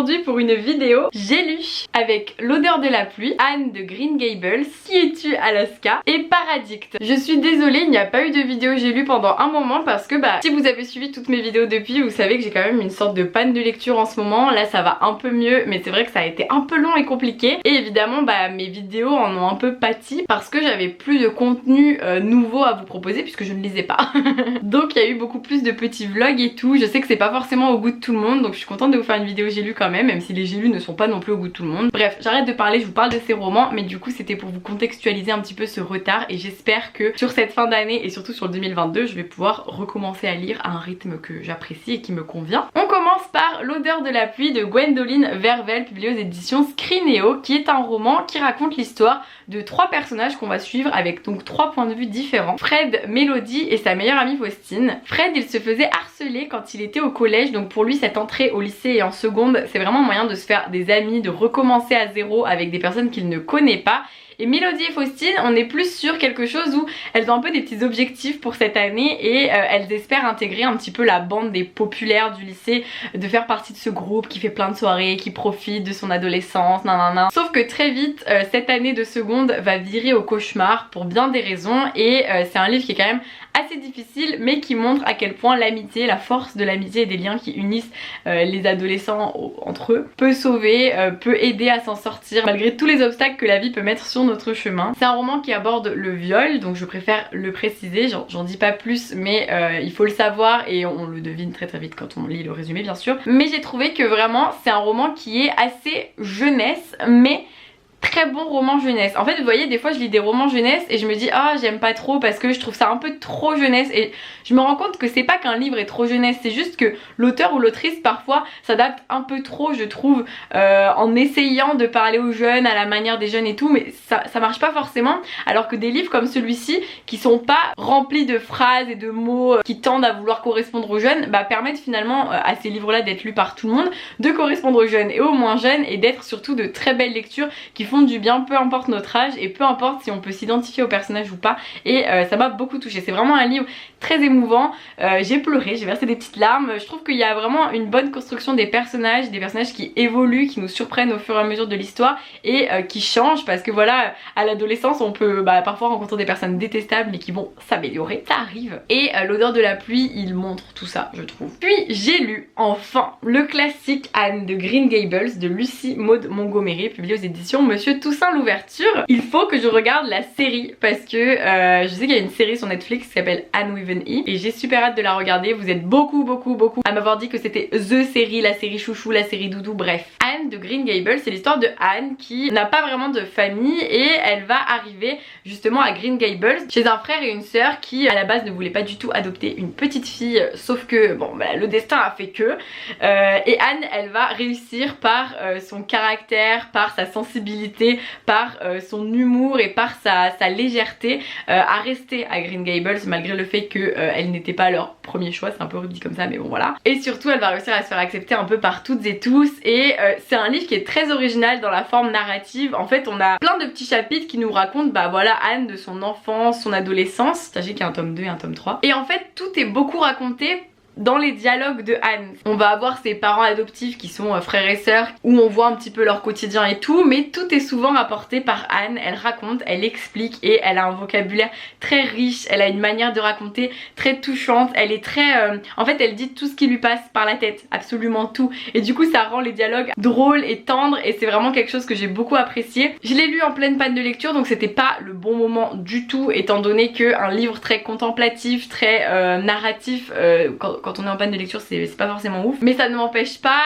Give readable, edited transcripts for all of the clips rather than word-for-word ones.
aujourd'hui pour une vidéo J'ai lu avec L'odeur de la pluie, Anne de Green Gables, Qui es-tu Alaska et Paradict. Je suis désolée, il n'y a pas eu de vidéo J'ai lu pendant un moment parce que si vous avez suivi toutes mes vidéos depuis, vous savez que j'ai quand même une sorte de panne de lecture en ce moment. Là ça va un peu mieux, mais c'est vrai que ça a été un peu long et compliqué. Et évidemment mes vidéos en ont un peu pâti parce que j'avais plus de contenu nouveau à vous proposer puisque je ne lisais pas. Donc il y a eu beaucoup plus de petits vlogs et tout. Je sais que c'est pas forcément au goût de tout le monde, donc je suis contente de vous faire une vidéo J'ai lu quand même si les J'ai lu ne sont pas non plus au goût de tout le monde. Bref, j'arrête de parler, je vous parle de ces romans, mais du coup c'était pour vous contextualiser un petit peu ce retard et j'espère que sur cette fin d'année et surtout sur le 2022, je vais pouvoir recommencer à lire à un rythme que j'apprécie et qui me convient. On commence par L'odeur de la pluie de Gwendoline Vervel, publié aux éditions Scrinéo, qui est un roman qui raconte l'histoire de trois personnages qu'on va suivre avec donc trois points de vue différents. Fred, Mélodie et sa meilleure amie Faustine. Fred, il se faisait harceler quand il était au collège, donc pour lui cette entrée au lycée et en seconde, c'est vraiment un moyen de se faire des amis, de recommencer à zéro avec des personnes qu'il ne connaît pas. Et Mélodie et Faustine, on est plus sur quelque chose où elles ont un peu des petits objectifs pour cette année et elles espèrent intégrer un petit peu la bande des populaires du lycée, de faire partie de ce groupe qui fait plein de soirées, qui profite de son adolescence, nanana. Sauf que très vite, cette année de seconde va virer au cauchemar pour bien des raisons et c'est un livre qui est quand même assez difficile mais qui montre à quel point l'amitié, la force de l'amitié et des liens qui unissent les adolescents entre eux peut sauver, peut aider à s'en sortir malgré tous les obstacles que la vie peut mettre sur notre chemin. C'est un roman qui aborde le viol, donc je préfère le préciser, j'en dis pas plus mais il faut le savoir et on le devine très vite quand on lit le résumé bien sûr. Mais j'ai trouvé que vraiment c'est un roman qui est assez jeunesse mais très bon roman jeunesse. En fait vous voyez, des fois je lis des romans jeunesse et je me dis ah j'aime pas trop parce que je trouve ça un peu trop jeunesse et je me rends compte que c'est pas qu'un livre est trop jeunesse, c'est juste que l'auteur ou l'autrice parfois s'adapte un peu trop je trouve en essayant de parler aux jeunes à la manière des jeunes et tout, mais ça marche pas forcément, alors que des livres comme celui-ci qui sont pas remplis de phrases et de mots qui tendent à vouloir correspondre aux jeunes permettent finalement à ces livres là d'être lus par tout le monde, de correspondre aux jeunes et aux moins jeunes et d'être surtout de très belles lectures qui font du bien peu importe notre âge et peu importe si on peut s'identifier au personnage ou pas. Et ça m'a beaucoup touchée, c'est vraiment un livre très émouvant, j'ai pleuré, j'ai versé des petites larmes. Je trouve qu'il y a vraiment une bonne construction des personnages qui évoluent, qui nous surprennent au fur et à mesure de l'histoire et qui changent parce que voilà, à l'adolescence on peut parfois rencontrer des personnes détestables mais qui vont s'améliorer, ça arrive. Et L'odeur de la pluie il montre tout ça je trouve. Puis j'ai lu enfin le classique Anne de Green Gables de Lucie Maud Montgomery, publié aux éditions Monsieur Toussaint Louverture. Il faut que je regarde la série parce que je sais qu'il y a une série sur Netflix qui s'appelle Anne with an E et j'ai super hâte de la regarder. Vous êtes beaucoup à m'avoir dit que c'était THE série, la série chouchou, la série doudou, bref. Anne de Green Gables, c'est l'histoire de Anne qui n'a pas vraiment de famille et elle va arriver justement à Green Gables chez un frère et une sœur qui à la base ne voulaient pas du tout adopter une petite fille, sauf que le destin a fait que et Anne elle va réussir par son caractère, par sa sensibilité, par son humour et par sa légèreté à rester à Green Gables malgré le fait qu'elle n'était pas leur premier choix, c'est un peu rude dit comme ça mais bon voilà. Et surtout elle va réussir à se faire accepter un peu par toutes et tous et c'est un livre qui est très original dans la forme narrative. En fait on a plein de petits chapitres qui nous racontent voilà Anne de son enfance, son adolescence, sachez qu'il y a un tome 2 et un tome 3 et en fait tout est beaucoup raconté dans les dialogues de Anne. On va avoir ses parents adoptifs qui sont frères et sœurs où on voit un petit peu leur quotidien et tout, mais tout est souvent rapporté par Anne. Elle raconte, elle explique et elle a un vocabulaire très riche, elle a une manière de raconter très touchante, elle est très... en fait elle dit tout ce qui lui passe par la tête, absolument tout, et du coup ça rend les dialogues drôles et tendres et c'est vraiment quelque chose que j'ai beaucoup apprécié. Je l'ai lu en pleine panne de lecture donc c'était pas le bon moment du tout étant donné qu'un livre très contemplatif, très narratif, quand on est en panne de lecture c'est pas forcément ouf, mais ça ne m'empêche pas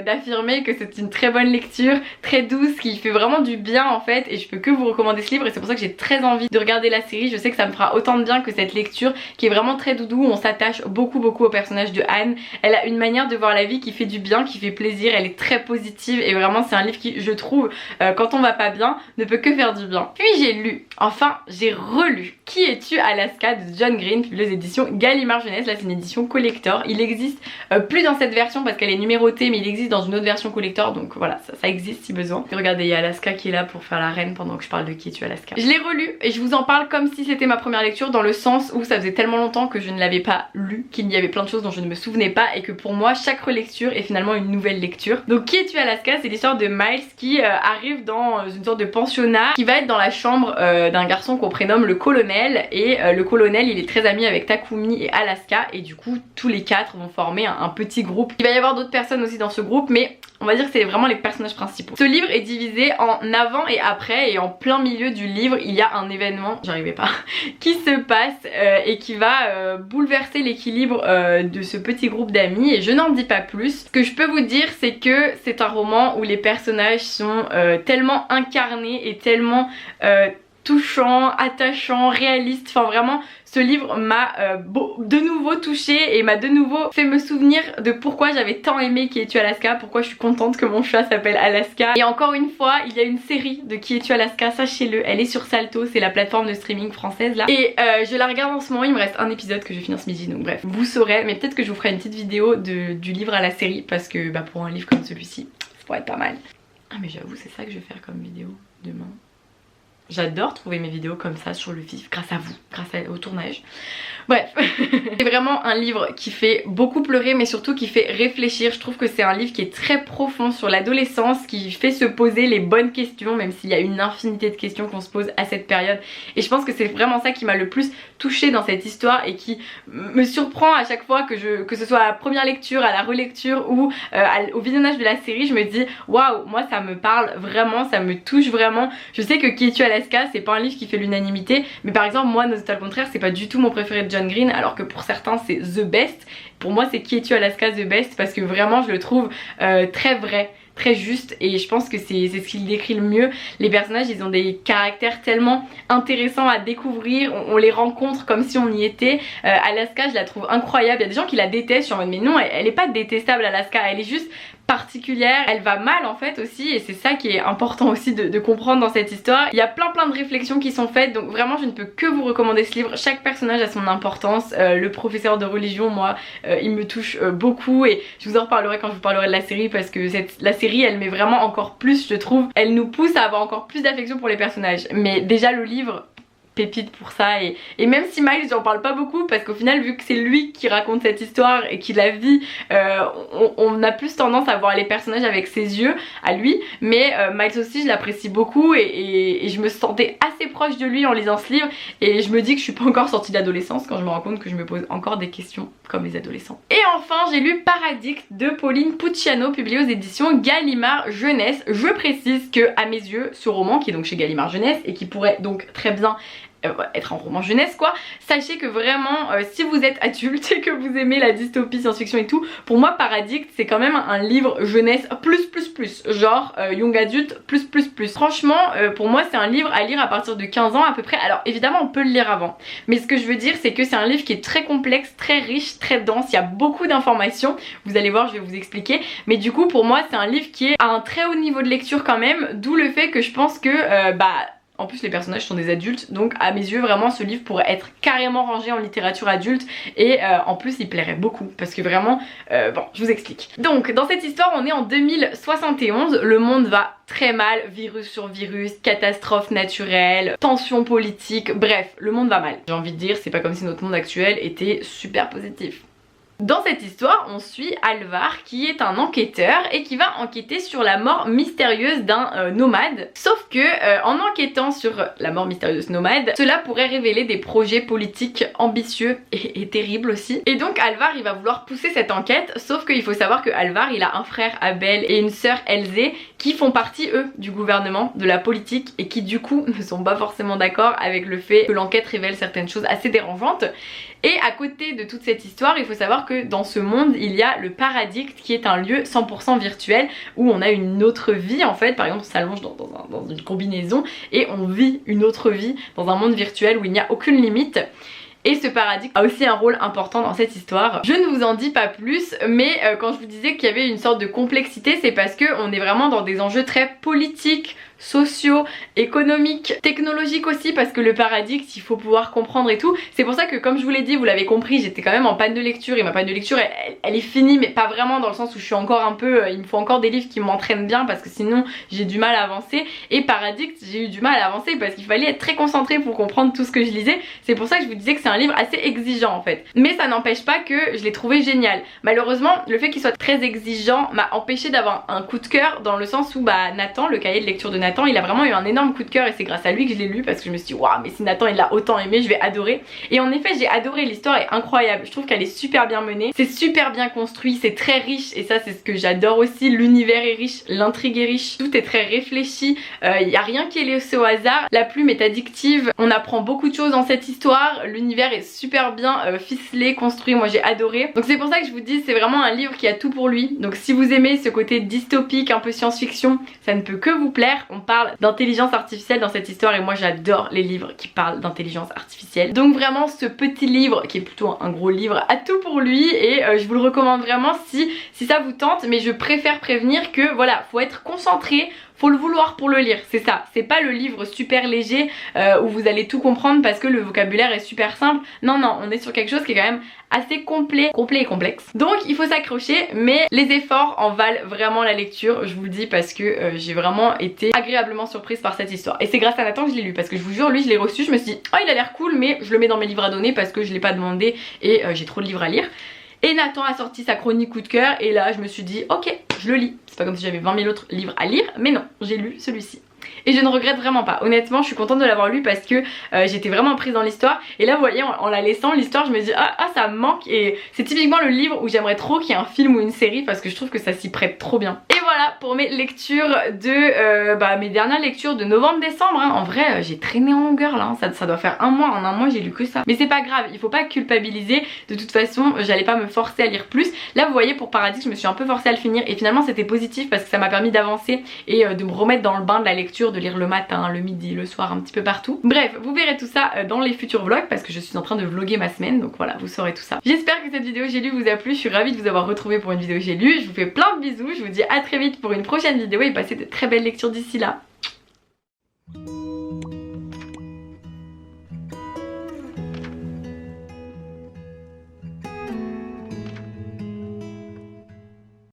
d'affirmer que c'est une très bonne lecture, très douce, qui fait vraiment du bien en fait et je peux que vous recommander ce livre et c'est pour ça que j'ai très envie de regarder la série. Je sais que ça me fera autant de bien que cette lecture qui est vraiment très doudou, on s'attache beaucoup au personnage de Anne. Elle a une manière de voir la vie qui fait du bien, qui fait plaisir, elle est très positive et vraiment c'est un livre qui je trouve quand on va pas bien ne peut que faire du bien. Puis j'ai lu, enfin j'ai relu Qui es-tu Alaska de John Green, publié aux éditions Gallimard Jeunesse, là c'est une édition collector collector. Il existe plus dans cette version parce qu'elle est numérotée, mais il existe dans une autre version collector, donc voilà, ça existe si besoin. Et regardez, il y a Alaska qui est là pour faire la reine pendant que je parle de Qui es-tu Alaska. Je l'ai relu et je vous en parle comme si c'était ma première lecture, dans le sens où ça faisait tellement longtemps que je ne l'avais pas lu, qu'il y avait plein de choses dont je ne me souvenais pas, et que pour moi chaque relecture est finalement une nouvelle lecture. Donc Qui es-tu Alaska, c'est l'histoire de Miles qui arrive dans une sorte de pensionnat, qui va être dans la chambre d'un garçon qu'on prénomme le colonel, et le colonel il est très ami avec Takumi et Alaska, et du coup tous les quatre vont former un petit groupe. Il va y avoir d'autres personnes aussi dans ce groupe, mais on va dire que c'est vraiment les personnages principaux. Ce livre est divisé en avant et après, et en plein milieu du livre il y a un événement, j'arrivais pas, qui se passe et qui va bouleverser l'équilibre de ce petit groupe d'amis, et je n'en dis pas plus. Ce que je peux vous dire, c'est que c'est un roman où les personnages sont tellement incarnés et tellement touchants, attachants, réalistes. Enfin vraiment, ce livre m'a de nouveau touchée et m'a de nouveau fait me souvenir de pourquoi j'avais tant aimé Qui es-tu Alaska, pourquoi je suis contente que mon chat s'appelle Alaska. Et encore une fois, il y a une série de Qui es-tu Alaska, sachez-le, elle est sur Salto, c'est la plateforme de streaming française là. Et je la regarde en ce moment, il me reste un épisode que je vais finir ce midi, donc bref, vous saurez. Mais peut-être que je vous ferai une petite vidéo du livre à la série, parce que bah, pour un livre comme celui-ci, ça pourrait être pas mal. Ah mais j'avoue, c'est ça que je vais faire comme vidéo demain. J'adore trouver mes vidéos comme ça sur le vif, grâce à vous, au tournage. Bref, c'est vraiment un livre qui fait beaucoup pleurer, mais surtout qui fait réfléchir. Je trouve que c'est un livre qui est très profond sur l'adolescence, qui fait se poser les bonnes questions, même s'il y a une infinité de questions qu'on se pose à cette période. Et je pense que c'est vraiment ça qui m'a le plus touchée dans cette histoire, et qui me surprend à chaque fois, que ce soit à la première lecture, à la relecture ou au visionnage de la série. Je me dis waouh, moi ça me parle vraiment, ça me touche vraiment. Je sais que Qui es-tu Alaska, c'est pas un livre qui fait l'unanimité, mais par exemple moi, Nos états le contraire, c'est pas du tout mon préféré de John Green, alors que pour certains c'est the best. Pour moi c'est Qui es-tu Alaska the best, parce que vraiment je le trouve très vrai, très juste, et je pense que c'est ce qu'il décrit le mieux. Les personnages, ils ont des caractères tellement intéressants à découvrir, on les rencontre comme si on y était. Alaska, je la trouve incroyable. Il y a des gens qui la détestent, je suis en mode mais non, elle est pas détestable Alaska, elle est juste particulière, elle va mal en fait aussi, et c'est ça qui est important aussi de comprendre dans cette histoire. Il y a plein de réflexions qui sont faites, donc vraiment je ne peux que vous recommander ce livre. Chaque personnage a son importance. Le professeur de religion, moi il me touche beaucoup, et je vous en reparlerai quand je vous parlerai de la série, parce que la série elle met vraiment encore plus, je trouve, elle nous pousse à avoir encore plus d'affection pour les personnages. Mais déjà le livre, pépite pour ça, et même si Miles j'en parle pas beaucoup, parce qu'au final vu que c'est lui qui raconte cette histoire et qui la vit, on a plus tendance à voir les personnages avec ses yeux à lui, mais Miles aussi je l'apprécie beaucoup, et je me sentais assez proche de lui en lisant ce livre, et je me dis que je suis pas encore sortie de l'adolescence quand je me rends compte que je me pose encore des questions comme les adolescents. Et enfin j'ai lu Paradict de Pauline Pucciano, publié aux éditions Gallimard Jeunesse. Je précise que à mes yeux ce roman, qui est donc chez Gallimard Jeunesse et qui pourrait donc très bien être un roman jeunesse quoi, sachez que vraiment si vous êtes adulte et que vous aimez la dystopie, science-fiction et tout, pour moi Paradict c'est quand même un livre jeunesse plus, genre young adulte plus. Franchement pour moi c'est un livre à lire à partir de 15 ans à peu près. Alors évidemment on peut le lire avant, mais ce que je veux dire c'est que c'est un livre qui est très complexe, très riche, très dense, il y a beaucoup d'informations, vous allez voir, je vais vous expliquer, mais du coup pour moi c'est un livre qui est à un très haut niveau de lecture quand même, d'où le fait que je pense que en plus les personnages sont des adultes, donc à mes yeux vraiment ce livre pourrait être carrément rangé en littérature adulte, et en plus il plairait beaucoup, parce que vraiment, bon je vous explique. Donc dans cette histoire on est en 2071, le monde va très mal, virus sur virus, catastrophe naturelle, tension politique, bref le monde va mal. J'ai envie de dire, c'est pas comme si notre monde actuel était super positif. Dans cette histoire, on suit Alvar qui est un enquêteur et qui va enquêter sur la mort mystérieuse d'un nomade. Sauf que en enquêtant sur la mort mystérieuse de ce nomade, cela pourrait révéler des projets politiques ambitieux et terribles aussi. Et donc Alvar il va vouloir pousser cette enquête, sauf qu'il faut savoir que Alvar il a un frère Abel et une sœur Elzé qui font partie eux du gouvernement, de la politique, et qui du coup ne sont pas forcément d'accord avec le fait que l'enquête révèle certaines choses assez dérangeantes. Et à côté de toute cette histoire, il faut savoir que dans ce monde, il y a le Paradict qui est un lieu 100% virtuel où on a une autre vie en fait. Par exemple, on s'allonge dans une combinaison et on vit une autre vie dans un monde virtuel où il n'y a aucune limite. Et ce Paradict a aussi un rôle important dans cette histoire. Je ne vous en dis pas plus, mais quand je vous disais qu'il y avait une sorte de complexité, c'est parce qu'on est vraiment dans des enjeux très politiques, sociaux, économiques, technologiques aussi, parce que le Paradigme, il faut pouvoir comprendre et tout. C'est pour ça que, comme je vous l'ai dit, vous l'avez compris, j'étais quand même en panne de lecture, et ma panne de lecture elle est finie, mais pas vraiment, dans le sens où je suis encore un peu, il me faut encore des livres qui m'entraînent bien, parce que sinon j'ai du mal à avancer. Et Paradigme, j'ai eu du mal à avancer parce qu'il fallait être très concentré pour comprendre tout ce que je lisais. C'est pour ça que je vous disais que c'est un livre assez exigeant en fait, mais ça n'empêche pas que je l'ai trouvé génial. Malheureusement, le fait qu'il soit très exigeant m'a empêché d'avoir un coup de cœur, dans le sens où Nathan, le cahier de lecture de Nathan, il a vraiment eu un énorme coup de cœur, et c'est grâce à lui que je l'ai lu, parce que je me suis dit waouh, mais si Nathan il l'a autant aimé, je vais adorer. Et en effet, j'ai adoré, l'histoire est incroyable, je trouve qu'elle est super bien menée, c'est super bien construit, c'est très riche, et ça c'est ce que j'adore aussi. L'univers est riche, l'intrigue est riche, tout est très réfléchi, il y a rien qui est laissé au hasard, la plume est addictive, on apprend beaucoup de choses dans cette histoire, l'univers est super bien ficelé, construit, moi j'ai adoré. Donc c'est pour ça que je vous dis, c'est vraiment un livre qui a tout pour lui. Donc si vous aimez ce côté dystopique, un peu science-fiction, ça ne peut que vous plaire. On parle d'intelligence artificielle dans cette histoire, et moi j'adore les livres qui parlent d'intelligence artificielle. Donc vraiment ce petit livre, qui est plutôt un gros livre, a tout pour lui, et je vous le recommande vraiment si ça vous tente. Mais je préfère prévenir que voilà, faut être concentré, faut le vouloir pour le lire, c'est ça. C'est pas le livre super léger où vous allez tout comprendre parce que le vocabulaire est super simple. Non, non, on est sur quelque chose qui est quand même assez complet et complexe. Donc il faut s'accrocher, mais les efforts en valent vraiment la lecture, je vous le dis, parce que j'ai vraiment été agréablement surprise par cette histoire. Et c'est grâce à Nathan que je l'ai lu, parce que je vous jure, lui je l'ai reçu, je me suis dit oh il a l'air cool, mais je le mets dans mes livres à donner parce que je l'ai pas demandé et j'ai trop de livres à lire. Et Nathan a sorti sa chronique coup de cœur, et là je me suis dit ok, je le lis. C'est pas comme si j'avais 20 000 autres livres à lire, mais non, j'ai lu celui-ci. Et je ne regrette vraiment pas, honnêtement je suis contente de l'avoir lu, parce que j'étais vraiment prise dans l'histoire. Et là vous voyez, en la laissant l'histoire, je me dis ah ça me manque. Et c'est typiquement le livre où j'aimerais trop qu'il y ait un film ou une série, parce que je trouve que ça s'y prête trop bien. Et voilà pour mes lectures de mes dernières lectures de novembre-décembre, hein. En vrai j'ai traîné en longueur là, hein. Ça doit faire un mois, en un mois j'ai lu que ça. Mais c'est pas grave, il faut pas culpabiliser, de toute façon j'allais pas me forcer à lire plus. Là vous voyez, pour Paradigme je me suis un peu forcée à le finir, et finalement c'était positif parce que ça m'a permis d'avancer et de me remettre dans le bain de la lecture, de lire le matin, le midi, le soir, un petit peu partout. Bref, vous verrez tout ça dans les futurs vlogs, parce que je suis en train de vlogger ma semaine, donc voilà, vous saurez tout ça. J'espère que cette vidéo J'ai lu vous a plu, je suis ravie de vous avoir retrouvé pour une vidéo J'ai lu. Je vous fais plein de bisous, je vous dis à très vite pour une prochaine vidéo, et passez de très belles lectures d'ici là.